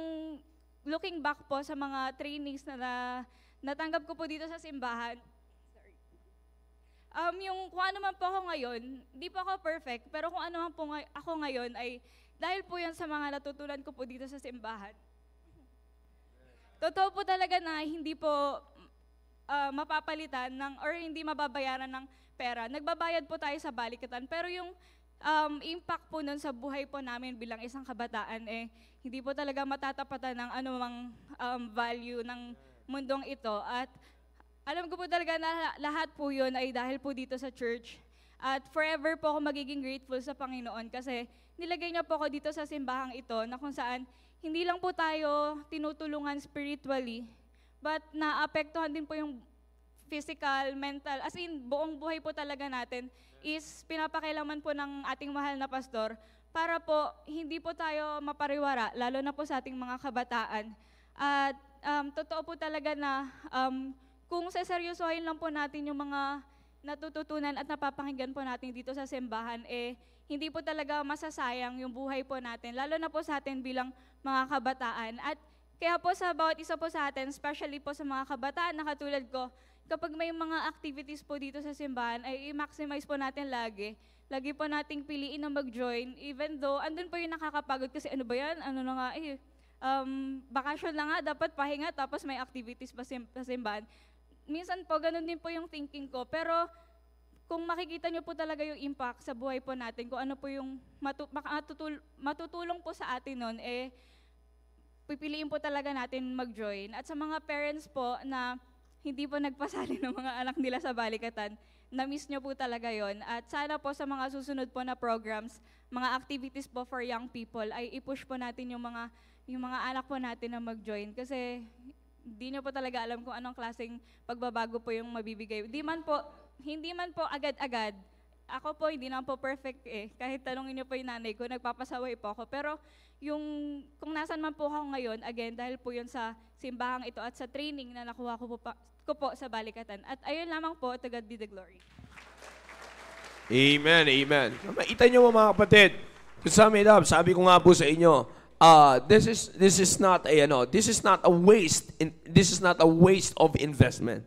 looking back po sa mga trainings na natanggap ko po dito sa simbahan, yung kung ano man po ako ngayon, di po ako perfect, pero kung ano man po ako ngayon ay dahil po yan sa mga natutunan ko po dito sa simbahan. Totoo po talaga na hindi po mapapalitan or hindi mababayaran ng pera. Nagbabayad po tayo sa balikatan, pero yung impact po nun sa buhay po namin bilang isang kabataan, hindi po talaga matatapatan ng anumang value ng mundong ito. At alam ko po talaga na lahat po yun ay dahil po dito sa church. At forever po ako magiging grateful sa Panginoon kasi nilagay niya po ako dito sa simbahang ito na kung saan hindi lang po tayo tinutulungan spiritually, but naapektuhan din po yung physical, mental, as in buong buhay po talaga natin is pinapakailaman po ng ating mahal na pastor para po hindi po tayo mapariwara, lalo na po sa ating mga kabataan. At totoo po talaga na kung seseryosohin lang po natin yung mga natututunan at napapakinggan po natin dito sa simbahan, hindi po talaga masasayang yung buhay po natin, lalo na po sa atin bilang mga kabataan. At kaya po sa bawat isa po sa atin, especially po sa mga kabataan na katulad ko, kapag may mga activities po dito sa simbahan, ay i-maximize po natin lagi. Lagi po nating piliin na mag-join, even though andun po yung nakakapagod kasi ano ba yan, ano na nga bakasyon lang nga, dapat pahinga, tapos may activities pa sa simbahan. Minsan po, ganun din po yung thinking ko. Pero kung makikita nyo po talaga yung impact sa buhay po natin, kung ano po yung matutulong po sa atin nun, pipiliin po talaga natin mag-join. At sa mga parents po na hindi po nagpasali ng mga anak nila sa balikatan, na-miss nyo po talaga yon. At sana po sa mga susunod po na programs, mga activities po for young people, ay i-push po natin yung mga anak po natin na mag-join. Kasi hindi nyo po talaga alam kung anong klaseng pagbabago po yung mabibigay. Hindi man po agad-agad. Ako po, hindi naman po perfect Kahit tanongin nyo po yung nanay ko, nagpapasaway po ako. Pero kung nasan man po ako ngayon, again, dahil po yun sa simbahang ito at sa training na nakuha ko po sa balikatan. At ayun lamang po, to God be the glory. Amen, amen. Makita nyo mga kapatid, to sum it up, sabi ko nga po sa inyo, this is not a waste of investment.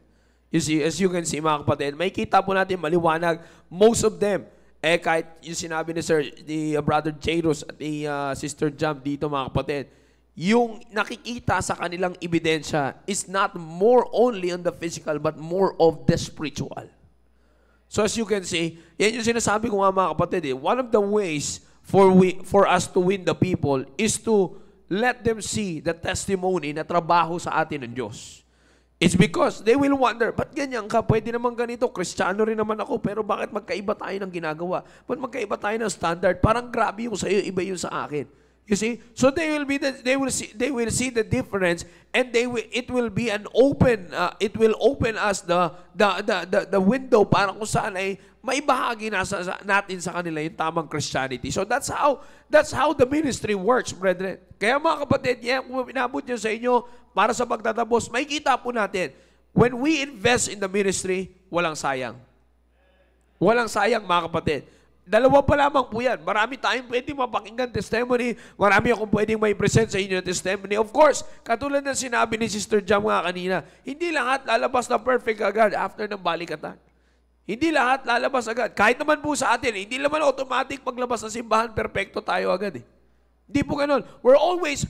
You see, as you can see mga kapatid, may kita po natin maliwanag, most of them, kahit yung sinabi ni Brother Jairus at ni Sister Jam dito mga kapatid, yung nakikita sa kanilang ebidensya is not more only on the physical but more of the spiritual. So as you can see, yan yung sinasabi ko nga mga kapatid, one of the ways for us to win the people is to let them see the testimony na trabaho sa atin ng Diyos. It's because they will wonder, ba't ganyan ka? Pwede naman ganito, Kristiyano rin naman ako, pero bakit magkaiba tayo ng ginagawa? Ba't magkaiba tayo ng standard? Parang grabe yung sa iyo, iba yung sa akin. You see? So they will see the difference, and it will open us the window para kung saan ay maibahagi natin sa kanila yung tamang Christianity. So that's how the ministry works, brethren. Kaya mga kapatid, kung inabot niyo sa inyo para sa pagtatapos, may kita po natin, when we invest in the ministry, walang sayang. Walang sayang mga kapatid. Dalawa pa lamang po yan. Marami tayong pwedeng mapakinggan testimony. Marami akong pwedeng may present sa inyo testimony. Of course, katulad ng sinabi ni Sister Jam nga kanina, hindi lahat lalabas na perfect agad after ng balikatan. Hindi lahat lalabas agad. Kahit naman po sa atin, hindi naman automatic paglabas ng simbahan, perfecto tayo agad Hindi po ganun. We're always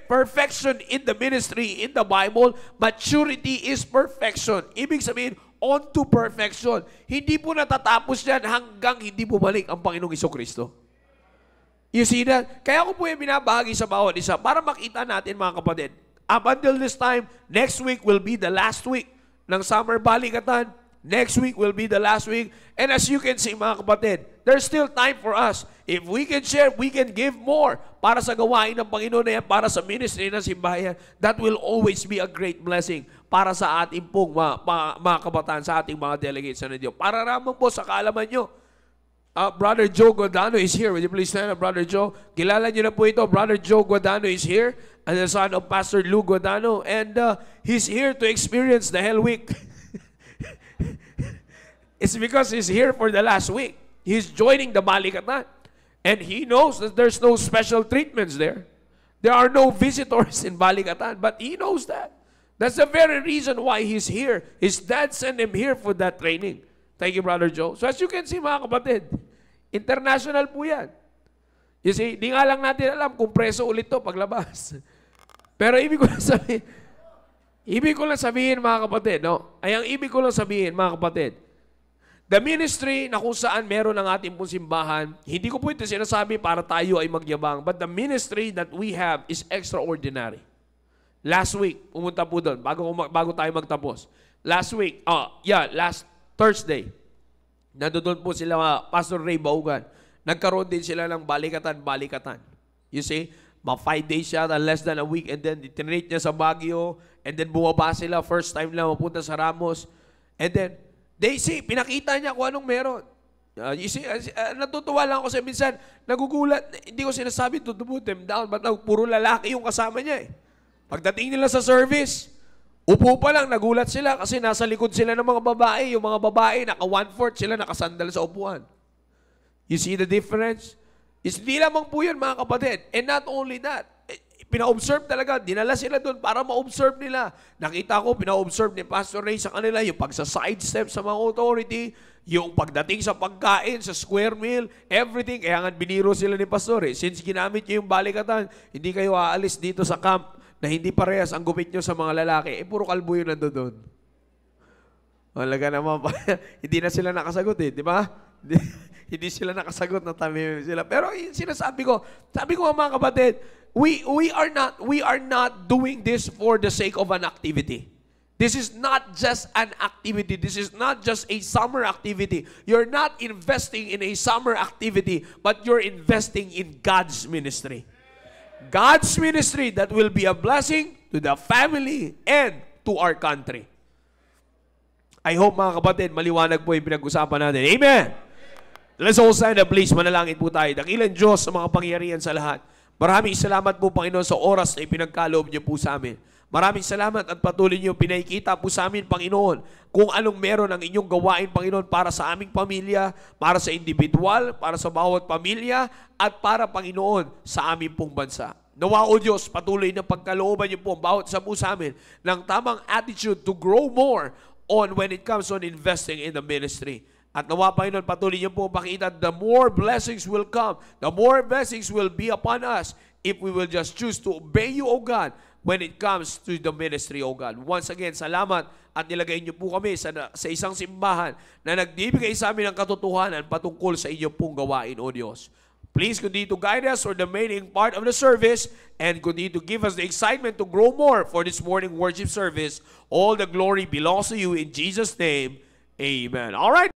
perfection in the ministry, in the Bible. Maturity is perfection. Ibig sabihin, on to perfection. Hindi po natatapos yan hanggang hindi bumalik ang Panginoong Jesucristo. You see that? Kaya ko po yung binabahagi sa bawat isa para makita natin mga kapatid. Up until this time, next week will be the last week ng Summer Balikatan. Next week will be the last week. And as you can see mga kapatid, there's still time for us. If we can share, we can give more para sa gawain ng Panginoon na yan, para sa ministry ng simbahan. That will always be a great blessing para sa ating pong mga kabataan, sa ating mga delegates na Diyos. Para naman po sa kaalaman nyo, Brother Joe Guadano is here. Will you please stand up, Brother Joe? Kilala nyo na po ito. Brother Joe Guadano is here, and the son of Pastor Lou Guadano. And he's here to experience the Hell Week. It's because he's here for the last week. He's joining the Balikatan. And he knows that there's no special treatments there. There are no visitors in Balikatan, but he knows that. That's the very reason why he's here. His dad sent him here for that training. Thank you, Brother Joe. So as you can see, mga kapatid, international po yan. You see, di nga lang natin alam kung preso ulit to paglabas. Pero ibig ko lang sabihin, mga kapatid, no? Ay, ang ibig ko lang sabihin, mga kapatid, the ministry na kung saan meron ang ating pong simbahan, hindi ko po ito sinasabi para tayo ay magyabang, but the ministry that we have is extraordinary. Last week, pumunta po doon, bago tayo magtapos. Last Thursday, nandoon po sila, Pastor Ray Baugan. Nagkaroon din sila ng balikatan. You see, 5 days siya, less than a week, and then itinrate niya sa Baguio, and then bumaba sila, first time lang mapunta sa Ramos, and then, pinakita niya kung anong meron. You see, natutuwa lang ako sa minsan, nagugulat, hindi ko sinasabi to put them down, but puro lalaki yung kasama niya Pagdating nila sa service, Upo pa lang, nagulat sila kasi nasa likod sila ng mga babae. Yung mga babae, naka 1/4 sila nakasandal sa upuan. You see the difference? Hindi lamang po yun, mga kapatid. And not only that, pina-observe talaga, dinala sila doon para ma-observe nila. Nakita ko, pina-observe ni Pastor Ray sa kanila, yung pagsa-sidestep sa mga authority, yung pagdating sa pagkain, sa square meal, everything. Kaya nga biniro sila ni Pastor. Since ginamit nyo yung balikatan, hindi kayo aalis dito sa camp na hindi parehas ang gupit nyo sa mga lalaki. Puro kalbo yun nando doon. Malaga naman pa. Hindi na sila nakasagot di ba? Hindi sila nakasagot na tami sila. Pero sinasabi ko, sabi ko mga kapatid, we are not doing this for the sake of an activity. This is not just an activity. This is not just a summer activity. You're not investing in a summer activity, but you're investing in God's ministry. God's ministry that will be a blessing to the family and to our country. I hope mga kapatid, maliwanag po yung pinag-usapan natin. Amen! Let's all stand up, please. Manalangin po tayo. Dakilang Diyos sa mga pangyarihan sa lahat. Maraming salamat po, Panginoon, sa oras na ipinagkaloob niyo po sa amin. Maraming salamat at patuloy niyo pinakikita po sa amin, Panginoon, kung anong meron ang inyong gawain, Panginoon, para sa aming pamilya, para sa individual, para sa bawat pamilya, at para, Panginoon, sa aming pong bansa. Nawa, O Diyos, patuloy na pagkalooban niyo po ang bawat isa po sa amin ng tamang attitude to grow more on when it comes on investing in the ministry. At nawa, Panginoon, patuloy niyo po pakita, the more blessings will come, the more blessings will be upon us if we will just choose to obey you, O God, when it comes to the ministry, O God. Once again, salamat at nilagay niyo po kami sa isang simbahan na nagbibigay sa amin ng katotohanan patungkol sa inyong pong gawain, O Diyos. Please continue to guide us for the remaining part of the service and continue to give us the excitement to grow more for this morning worship service. All the glory belongs to you in Jesus' name. Amen. All right.